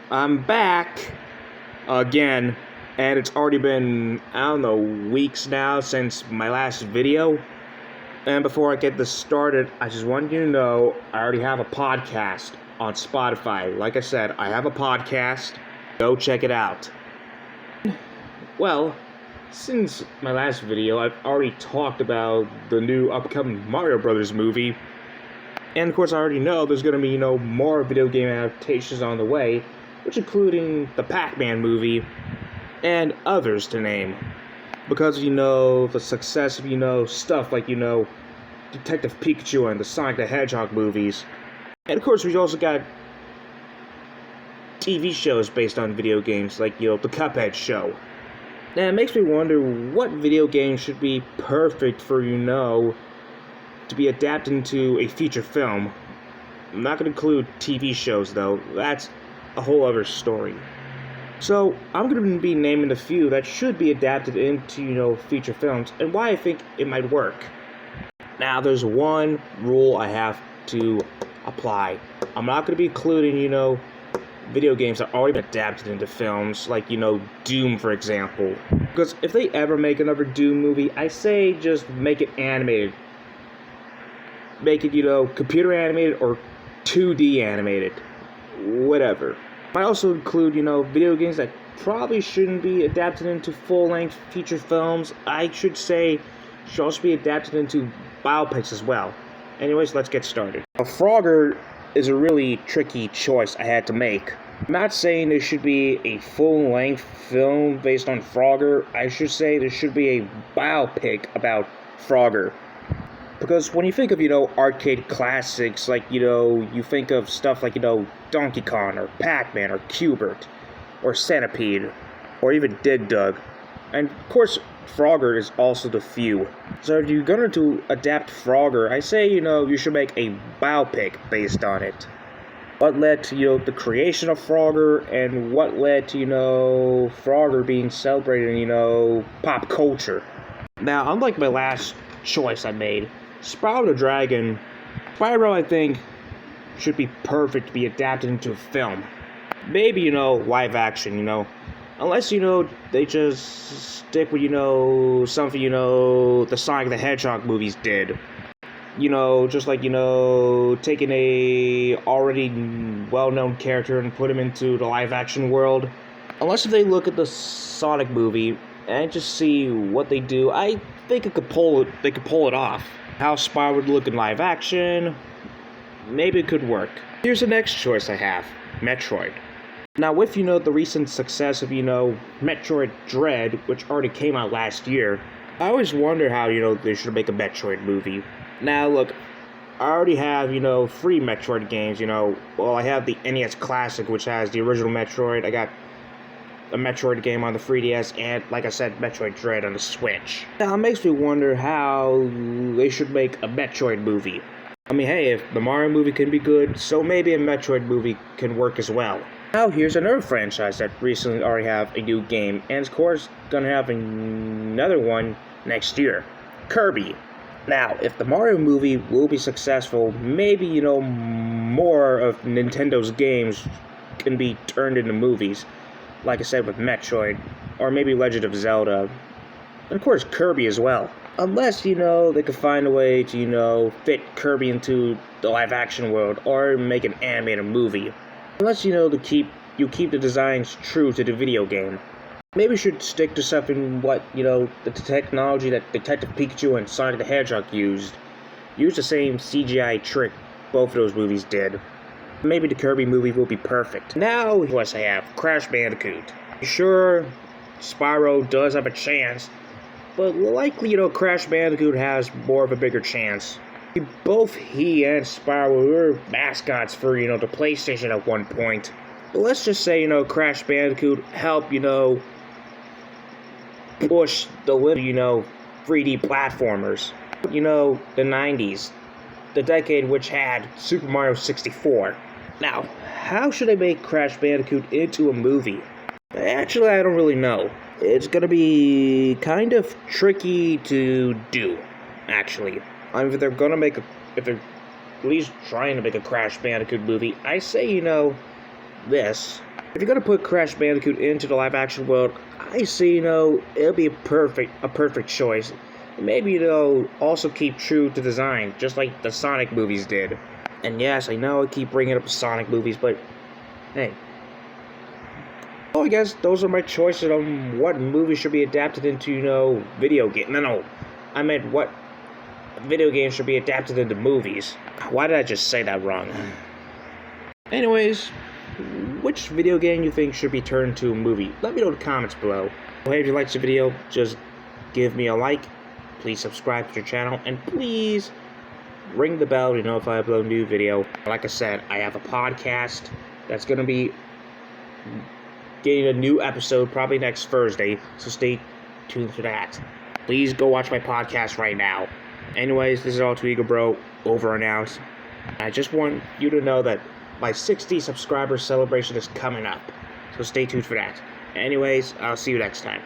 I'm back again, and it's already been, I don't know, weeks now since my last video. And before I get this started, I just want you to know I already have a podcast on Spotify. Like I said, I have a podcast. Go check it out. Well, since my last video, I've already talked about the new upcoming Mario Brothers movie. And of course, I already know there's going to be, more video game adaptations on the way, which including the Pac-Man movie and others to name. Because, the success of, stuff like, Detective Pikachu and the Sonic the Hedgehog movies. And of course, we also got TV shows based on video games, like, the Cuphead show. Now, it makes me wonder what video game should be perfect for, to be adapted into a feature film. I'm not going to include TV shows, though. That's a whole other story. So, I'm going to be naming a few that should be adapted into, feature films, and why I think it might work. Now, there's one rule I have to apply. I'm not going to be including, video games that are already been adapted into films, like, Doom, for example. Because if they ever make another Doom movie, I say just make it animated. Make it, computer animated or 2D animated. Whatever. Might also include, video games that probably shouldn't be adapted into full-length feature films. I should say should also be adapted into biopics as well. Anyways, let's get started. Now, Frogger is a really tricky choice I had to make. I'm not saying there should be a full-length film based on Frogger. I should say there should be a biopic about Frogger. Because when you think of, arcade classics, like, you think of stuff like, Donkey Kong, or Pac-Man, or Q*bert, or Centipede, or even Dig Dug. And, of course, Frogger is also the few. So if you're going to adapt Frogger, I say, you should make a biopic based on it. What led to, the creation of Frogger, and what led to, Frogger being celebrated in, pop culture. Now, unlike my last choice I made, Spyro the Dragon, Spyro, I think, should be perfect to be adapted into a film. Maybe, live action, Unless, they just stick with, something, the Sonic the Hedgehog movies did. Just like, taking a already well-known character and put him into the live-action world. Unless if they look at the Sonic movie and just see what they do, I think they could pull it off. How Spyro would look in live action, maybe it could work. Here's the next choice I have, Metroid. Now with, the recent success of, Metroid Dread, which already came out last year, I always wonder how, they should make a Metroid movie. Now look, I already have, 3 Metroid games, I have the NES Classic, which has the original Metroid, I got a Metroid game on the 3DS, and, like I said, Metroid Dread on the Switch. Now, it makes me wonder how they should make a Metroid movie. I mean, hey, if the Mario movie can be good, so maybe a Metroid movie can work as well. Now, here's another franchise that recently already have a new game, and of course, gonna have another one next year. Kirby. Now, if the Mario movie will be successful, maybe, more of Nintendo's games can be turned into movies. Like I said, with Metroid, or maybe Legend of Zelda, and of course Kirby as well. Unless, they could find a way to, fit Kirby into the live-action world, or make an animated movie. Unless, you keep the designs true to the video game. Maybe you should stick to something the technology that Detective Pikachu and Sonic the Hedgehog used. Use the same CGI trick both of those movies did. Maybe the Kirby movie will be perfect. Now, what I have, Crash Bandicoot. Sure, Spyro does have a chance, but likely, Crash Bandicoot has more of a bigger chance. Both he and Spyro were mascots for, the PlayStation at one point. But let's just say, Crash Bandicoot helped, push the limit, 3D platformers. The 90s. The decade which had Super Mario 64. Now, how should I make Crash Bandicoot into a movie? Actually, I don't really know. It's gonna be kind of tricky to do, actually. If they're at least trying to make a Crash Bandicoot movie, I say, this. If you're gonna put Crash Bandicoot into the live-action world, I say, it'll be a perfect choice. Maybe they'll also keep true to design, just like the Sonic movies did. And yes, I know I keep bringing up Sonic movies, but hey. Well, I guess those are my choices on what movies should be adapted into, video game. No, I meant what video games should be adapted into movies. Why did I just say that wrong? Anyways, which video game you think should be turned into a movie? Let me know in the comments below. Well, hey, if you liked the video, just give me a like. Please subscribe to the channel, and please ring the bell to know if I upload a new video. Like I said, I have a podcast that's going to be getting a new episode probably next Thursday, so stay tuned for that. Please go watch my podcast right now. Anyways, this is Alter Ego Bro, over and out. I just want you to know that my 60 subscriber celebration is coming up, so stay tuned for that. Anyways, I'll see you next time.